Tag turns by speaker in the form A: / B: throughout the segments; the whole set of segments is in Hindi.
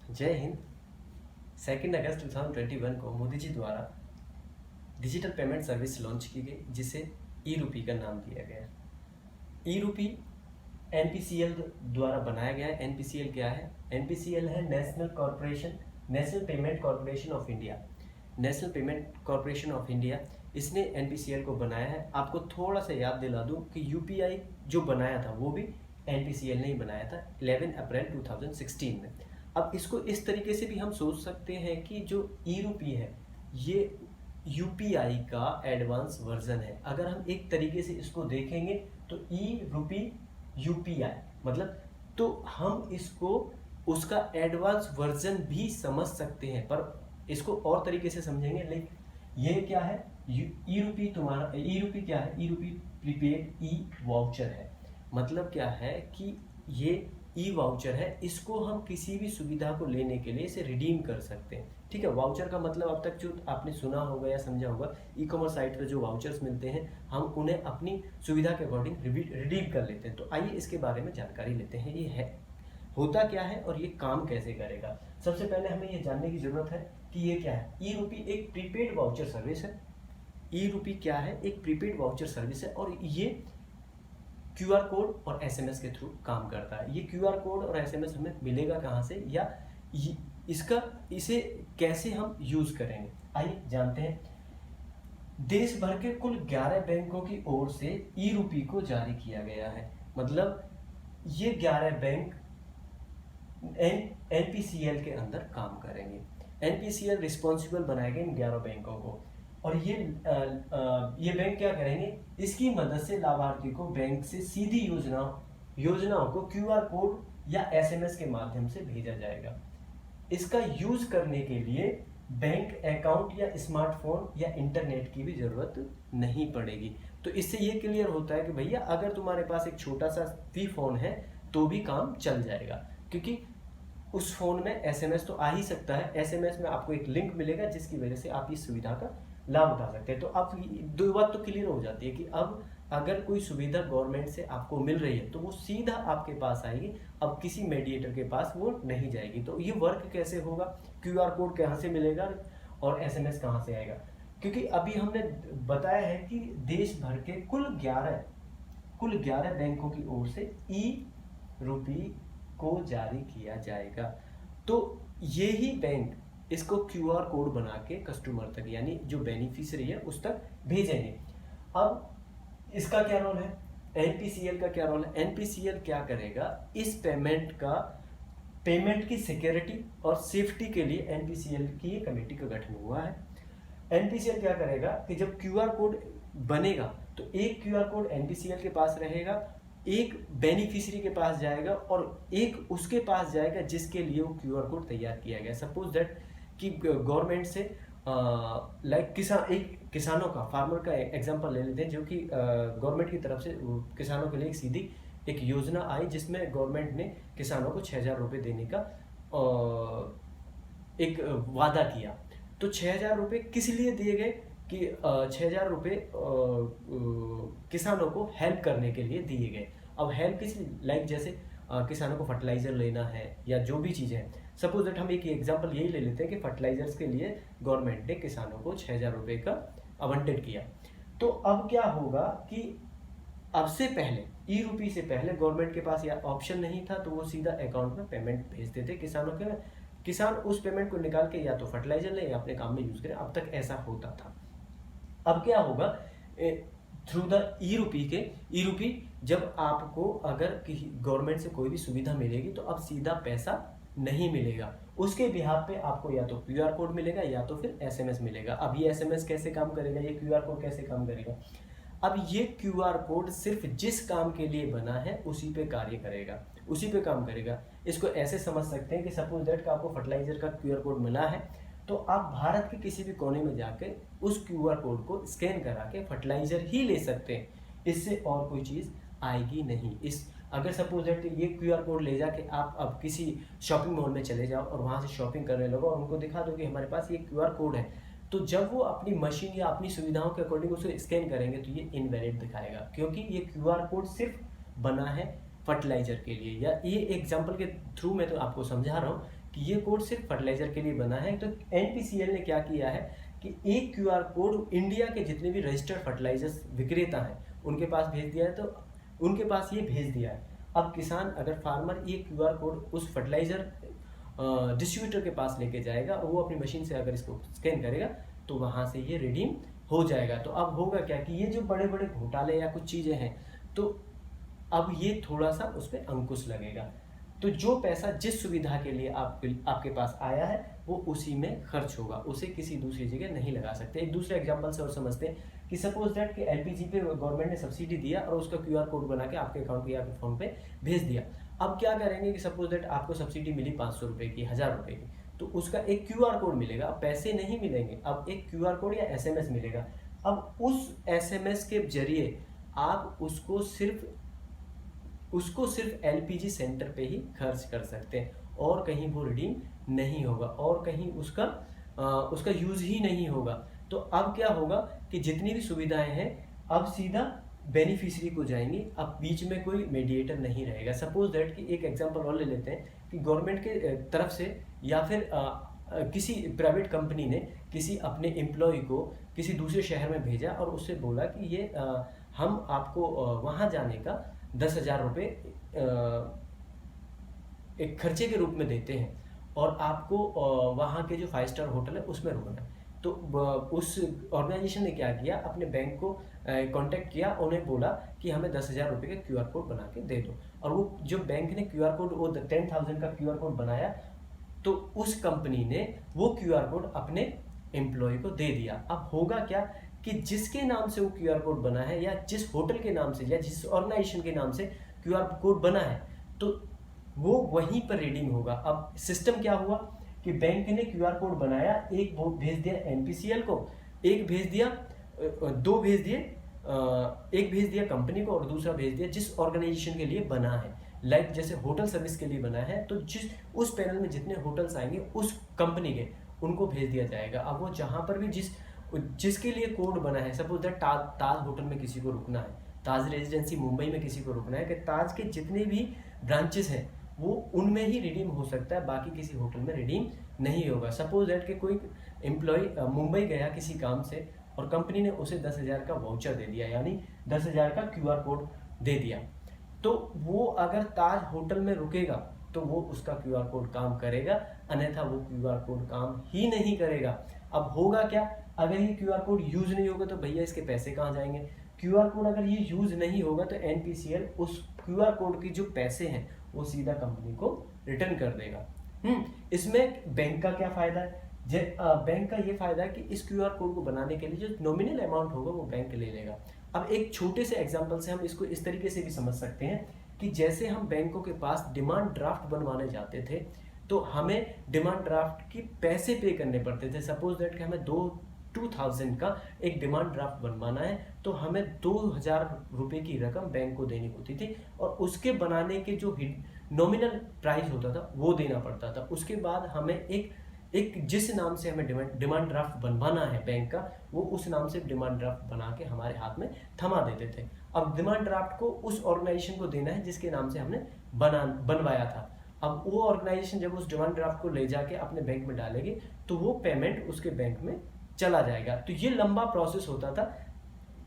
A: जय हिंद। 2 अगस्त 2021 को मोदी जी द्वारा डिजिटल पेमेंट सर्विस लॉन्च की गई, जिसे ई रूपी का नाम दिया गया। ई रूपी एनपीसीएल द्वारा बनाया गया है। एनपीसीएल क्या है? एनपीसीएल है national payment corporation of India. National payment corporation of India इसने एनपीसीएल को बनाया है। आपको थोड़ा सा याद दिला दूं कि यूपीआई जो बनाया था वो भी एनपीसीएल ने ही बनाया था 11 अप्रैल 2016 में। अब इसको इस तरीके से भी हम सोच सकते हैं कि जो ई रूपी है ये यूपीआई का एडवांस वर्जन है। अगर हम एक तरीके से इसको देखेंगे तो ई रूपी यूपीआई मतलब, तो हम इसको उसका एडवांस वर्जन भी समझ सकते हैं, पर इसको और तरीके से समझेंगे। लाइक ये क्या है? ई रूपी तुम्हारा ई रूपी क्या है? ई रूपी प्रीपेड ई वाउचर है। मतलब क्या है कि ये ई वाउचर है, इसको हम किसी भी सुविधा को लेने के लिए इसे रिडीम कर सकते हैं। ठीक है, वाउचर का मतलब अब तक जो आपने सुना होगा या समझा होगा, ई कॉमर्स साइट पर जो वाउचर्स मिलते हैं हम उन्हें अपनी सुविधा के अकॉर्डिंग रिडीम कर लेते हैं। तो आइए इसके बारे में जानकारी लेते हैं। ये है होता क्या है और ये काम कैसे करेगा। सबसे पहले हमें ये जानने की जरूरत है कि ये क्या है। ई रूपी एक प्रीपेड वाउचर सर्विस है। ई रूपी क्या है? एक प्रीपेड वाउचर सर्विस है और ये क्यूआर कोड और एसएमएस के थ्रू काम करता है। ये क्यूआर कोड और एसएमएस हमें मिलेगा कहाँ से, या इसे कैसे हम यूज करेंगे, आइए जानते हैं। देश भर के कुल 11 बैंकों की ओर से ई रूपी को जारी किया गया है। मतलब ये 11 बैंक एनपीसीएल के अंदर काम करेंगे। एनपीसीएल रिस्पॉन्सिबल बनाएंगे इन 11 बैंकों को, और ये बैंक क्या करेंगे? इसकी मदद से लाभार्थी को बैंक से सीधी योजनाओं को क्यूआर कोड या एसएमएस के माध्यम से भेजा जाएगा। इसका यूज करने के लिए बैंक अकाउंट या स्मार्टफोन या इंटरनेट की भी जरूरत नहीं पड़ेगी। तो इससे ये क्लियर होता है कि भैया अगर तुम्हारे पास एक छोटा सा भी फोन है तो भी काम चल जाएगा, क्योंकि उस फोन में एसएमएस तो आ ही सकता है। एसएमएस में आपको एक लिंक मिलेगा जिसकी वजह से आप इस सुविधा का लाभ उठा सकते हैं। तो अब दो बात तो क्लियर हो जाती है कि अब अगर कोई सुविधा गवर्नमेंट से आपको मिल रही है तो वो सीधा आपके पास आएगी, अब किसी मीडिएटर के पास वो नहीं जाएगी। तो ये वर्क कैसे होगा? क्यूआर कोड कहाँ से मिलेगा और एसएमएस कहाँ से आएगा? क्योंकि अभी हमने बताया है कि देश भर के कुल 11 बैंकों की ओर से ई रूपी को जारी किया जाएगा। तो ये ही बैंक इसको क्यूआर कोड बना के कस्टमर तक, यानी जो बेनिफिशियरी है उस तक भेजेंगे। अब इसका क्या रोल है? एनपीसीएल का क्या रोल है? एनपीसीएल क्या करेगा? इस पेमेंट की सिक्योरिटी और सेफ्टी के लिए एनपीसीएल की ये कमेटी का गठन हुआ है। एनपीसीएल क्या करेगा कि जब क्यूआर कोड बनेगा तो एक क्यूआर कोड एनपीसीएल के पास रहेगा, एक बेनिफिशियरी के पास जाएगा और एक उसके पास जाएगा जिसके लिए वो क्यूआर कोड तैयार किया गया। सपोज दैट कि गवर्नमेंट से लाइक किसानों का, फार्मर का एग्जांपल ले लेते हैं, जो कि गवर्नमेंट की तरफ से किसानों के लिए एक सीधी एक योजना आई जिसमें गवर्नमेंट ने किसानों को 6,000 रुपये देने का एक वादा किया। तो 6,000 रुपये किस लिए दिए गए कि 6,000 रुपये किसानों को हेल्प करने के लिए दिए गए। अब हेल्प किस लिए? लाइक जैसे किसानों को फर्टिलाइजर लेना है या जो भी चीज़ें हैं। सपोज दैट हम एक एग्जांपल यही ले लेते हैं कि फर्टिलाइजर्स के लिए गवर्नमेंट ने किसानों को 6,000 रुपये का आवंटित किया। तो अब क्या होगा कि अब से पहले ई रूपी से पहले गवर्नमेंट के पास या ऑप्शन नहीं था, तो वो सीधा अकाउंट में पेमेंट भेजते थे किसानों के। किसान उस पेमेंट को निकाल के या तो फर्टिलाइजर ले या अपने काम में यूज करें। अब तक ऐसा होता था। अब क्या होगा? थ्रू द ई रूपी जब आपको अगर गवर्नमेंट से कोई भी सुविधा मिलेगी तो अब सीधा पैसा नहीं मिलेगा, उसके बिहाफ पे आपको या तो क्यूआर कोड मिलेगा या तो फिर एसएमएस मिलेगा। अब ये एसएमएस कैसे काम करेगा? ये क्यूआर कोड कैसे काम करेगा? अब ये क्यूआर कोड सिर्फ जिस काम के लिए बना है उसी पे कार्य करेगा, उसी पे काम करेगा। इसको ऐसे समझ सकते हैं कि सपोज दैट का आपको फर्टिलाइजर का क्यूआर कोड मिला है, तो आप भारत के किसी भी कोने में जाकर उस क्यूआर कोड को स्कैन करा के फर्टिलाइजर ही ले सकते हैं, इससे और कोई चीज़ आएगी नहीं। अगर सपोज दैट ये क्यूआर कोड ले जाके आप अब किसी शॉपिंग मॉल में चले जाओ और वहाँ से शॉपिंग करने लगो और उनको दिखा दो कि हमारे पास ये क्यूआर कोड है, तो जब वो अपनी मशीन या अपनी सुविधाओं के अकॉर्डिंग उसे स्कैन करेंगे तो ये इनवैलिड दिखाएगा, क्योंकि ये क्यूआर कोड सिर्फ बना है फर्टिलाइजर के लिए। या ये एग्जाम्पल के थ्रू मैं तो आपको समझा रहा हूँ कि ये कोड सिर्फ फर्टिलाइजर के लिए बना है। तो एनपीसीएल ने क्या किया है कि एक क्यूआर कोड इंडिया के जितने भी रजिस्टर्ड फर्टिलाइजर्स विक्रेता हैं उनके पास भेज दिया है। तो उनके पास ये भेज दिया है। अब किसान, अगर फार्मर ये क्यूआर कोड उस फर्टिलाइजर डिस्ट्रीब्यूटर के पास लेके जाएगा और वो अपनी मशीन से अगर इसको स्कैन करेगा तो वहाँ से ये रिडीम हो जाएगा। तो अब होगा क्या कि ये जो बड़े बड़े घोटाले या कुछ चीज़ें हैं तो अब ये थोड़ा सा उस पर अंकुश लगेगा। तो जो पैसा जिस सुविधा के लिए आपके पास आया है वो उसी में खर्च होगा, उसे किसी दूसरी जगह नहीं लगा सकते। एक दूसरे एग्जांपल से और समझते हैं कि सपोज दैट कि एलपीजी पे गवर्नमेंट ने सब्सिडी दिया और उसका क्यूआर कोड बना के आपके अकाउंट पे या आपके फ़ोन पे भेज दिया। अब क्या करेंगे कि सपोज दैट आपको सब्सिडी मिली 500 रुपये की, 1000 रुपये की, तो उसका एक क्यूआर कोड मिलेगा। अब पैसे नहीं मिलेंगे, अब एक क्यूआर कोड या एसएमएस मिलेगा। अब उस एसएमएस के जरिए आप उसको सिर्फ एलपीजी सेंटर पे ही खर्च कर सकते हैं और कहीं वो रिडीम नहीं होगा और कहीं उसका यूज़ ही नहीं होगा। तो अब क्या होगा कि जितनी भी सुविधाएं हैं अब सीधा बेनिफिशियरी को जाएंगी, अब बीच में कोई मीडिएटर नहीं रहेगा। सपोज दैट कि एक एग्जांपल और ले लेते हैं कि गवर्नमेंट के तरफ से या फिर किसी प्राइवेट कंपनी ने किसी अपने एम्प्लॉय को किसी दूसरे शहर में भेजा और उससे बोला कि ये हम आपको वहाँ जाने का 10,000 रुपये एक खर्चे के रूप में देते हैं और आपको वहाँ के जो 5 स्टार होटल है उसमें रुकना है। तो उस ऑर्गेनाइजेशन ने क्या किया, अपने बैंक को कांटेक्ट किया, उन्हें बोला कि हमें 10,000 रुपये का क्यूआर कोड बना के दे दो। और वो जो बैंक ने क्यूआर कोड, वो 10,000 का क्यूआर कोड बनाया, तो उस कंपनी ने वो क्यूआर कोड अपने एम्प्लॉय को दे दिया। अब होगा क्या कि जिसके नाम से वो क्यूआर कोड बना है या जिस होटल के नाम से या जिस ऑर्गेनाइजेशन के नाम से क्यूआर कोड बना है तो वो वहीं पर रीडिंग होगा। अब सिस्टम क्या हुआ कि बैंक ने क्यूआर कोड बनाया, एक वो भेज दिया एनपीसीएल को, एक भेज दिया एक भेज दिया कंपनी को और दूसरा भेज दिया जिस ऑर्गेनाइजेशन के लिए बना है। लाइक जैसे होटल सर्विस के लिए बना है तो उस पैनल में जितने होटल्स आएंगे उस कंपनी के उनको भेज दिया जाएगा। अब वो जहाँ पर भी जिसके लिए कोड बना है, सपोज दैट ताज होटल में किसी को रुकना है, ताज रेजिडेंसी मुंबई में किसी को रुकना है, कि ताज के जितने भी ब्रांचेस हैं वो उनमें ही रिडीम हो सकता है, बाकी किसी होटल में रिडीम नहीं होगा। सपोज दैट कि कोई एम्प्लॉय मुंबई गया किसी काम से और कंपनी ने उसे 10,000 का वाउचर दे दिया, यानी 10,000 का क्यूआर कोड दे दिया, तो वो अगर ताज होटल में रुकेगा तो वो उसका क्यूआर कोड काम करेगा, अन्यथा वो क्यूआर कोड काम ही नहीं करेगा। अब होगा क्या, अगर ये क्यूआर कोड यूज नहीं होगा तो भैया इसके पैसे कहाँ जाएंगे। क्यूआर कोड अगर ये यूज नहीं होगा तो एनपीसीएल उस क्यूआर कोड की जो पैसे हैं वो सीधा कंपनी को रिटर्न कर देगा। इसमें बैंक का क्या फायदा है, बैंक का ये फायदा है कि इस क्यूआर कोड को बनाने के लिए जो नॉमिनल अमाउंट होगा वो बैंक ले लेगा। अब एक छोटे से एग्जांपल से हम इसको इस तरीके से भी समझ सकते हैं कि जैसे हम बैंकों के पास डिमांड ड्राफ्ट बनवाने जाते थे तो हमें डिमांड ड्राफ्ट की पैसे पे करने पड़ते थे। सपोज दैट कि हमें 2,000 का एक डिमांड ड्राफ्ट बनवाना है तो हमें 2,000 रुपये की रकम बैंक को देनी होती थी और उसके बनाने के जो नॉमिनल प्राइस होता था वो देना पड़ता था। उसके बाद हमें एक जिस नाम से हमें डिमांड ड्राफ्ट बनवाना है बैंक का, वो उस नाम से डिमांड ड्राफ्ट बना के हमारे हाथ में थमा देते थे। अब डिमांड ड्राफ्ट को उस ऑर्गेनाइजेशन को देना है जिसके नाम से हमने बनवाया था। अब वो ऑर्गेनाइजेशन जब उस डिमांड ड्राफ्ट को ले जाके अपने बैंक में डालेगी तो वो पेमेंट उसके बैंक में चला जाएगा। तो ये लंबा प्रोसेस होता था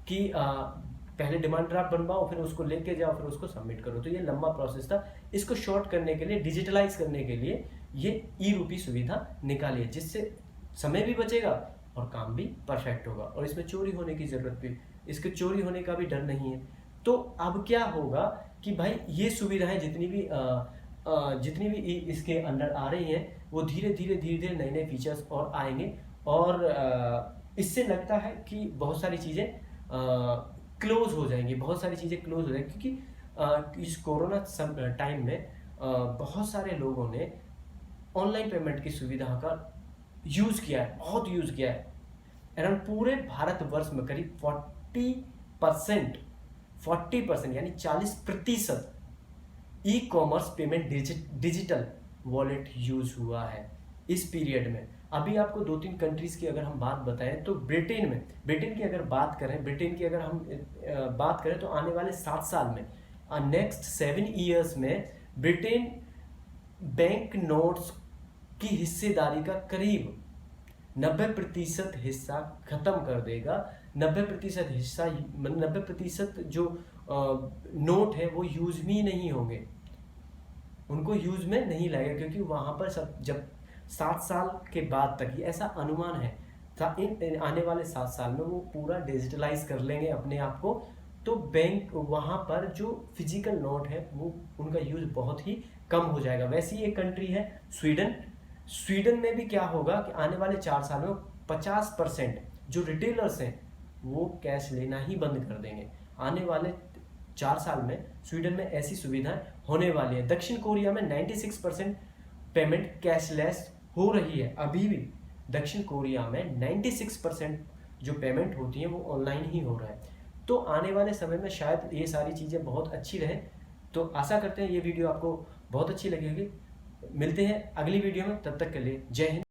A: कि पहले डिमांड ड्राफ्ट बनवाओ, फिर उसको लेके जाओ, फिर उसको सबमिट करो। तो ये लंबा प्रोसेस था। इसको शॉर्ट करने के लिए, डिजिटलाइज करने के लिए ये ई-रूपी सुविधा निकाली है, जिससे समय भी बचेगा और काम भी परफेक्ट होगा और इसमें चोरी होने की जरूरत भी, इसके चोरी होने का भी डर नहीं है। तो अब क्या होगा कि भाई ये सुविधाएं जितनी भी इसके अंदर आ रही हैं वो धीरे धीरे नए नए फीचर्स और आएंगे और इससे लगता है कि बहुत सारी चीज़ें क्लोज हो जाएंगी, क्योंकि इस कोरोना टाइम में बहुत सारे लोगों ने ऑनलाइन पेमेंट की सुविधा का यूज़ किया है, बहुत यूज़ किया है। अराउंड पूरे भारतवर्ष में करीब 40% यानी 40% e commerce payment digital wallet use हुआ है इस पीरियड में। अभी आपको 2-3 कंट्रीज की अगर हम बात बताएं तो ब्रिटेन की अगर बात करें तो आने वाले 7 साल में, नेक्स्ट 7 ईयर्स में ब्रिटेन बैंक नोट्स की हिस्सेदारी का करीब 90% हिस्सा खत्म कर देगा। 90% हिस्सा, 90% जो नोट है वो यूज में नहीं होंगे, उनको यूज में नहीं लगेगा, क्योंकि वहां पर सब जब 7 साल के बाद तक, ये ऐसा अनुमान है, इन आने वाले 7 साल में वो पूरा डिजिटलाइज कर लेंगे अपने आप को, तो बैंक वहां पर जो फिजिकल नोट है वो उनका यूज बहुत ही कम हो जाएगा। वैसी एक कंट्री है स्वीडन। स्वीडन में भी क्या होगा कि आने वाले 4 साल में 50% जो रिटेलर्स हैं वो कैश लेना ही बंद कर देंगे। आने वाले 4 साल में स्वीडन में ऐसी सुविधाएं होने वाली है। दक्षिण कोरिया में 96% पेमेंट कैशलेस हो रही है। अभी भी दक्षिण कोरिया में 96% जो पेमेंट होती है वो ऑनलाइन ही हो रहा है। तो आने वाले समय में शायद ये सारी चीज़ें बहुत अच्छी रहे। तो आशा करते हैं ये वीडियो आपको बहुत अच्छी लगी होगी। मिलते हैं अगली वीडियो में, तब तक के लिए जय हिंद।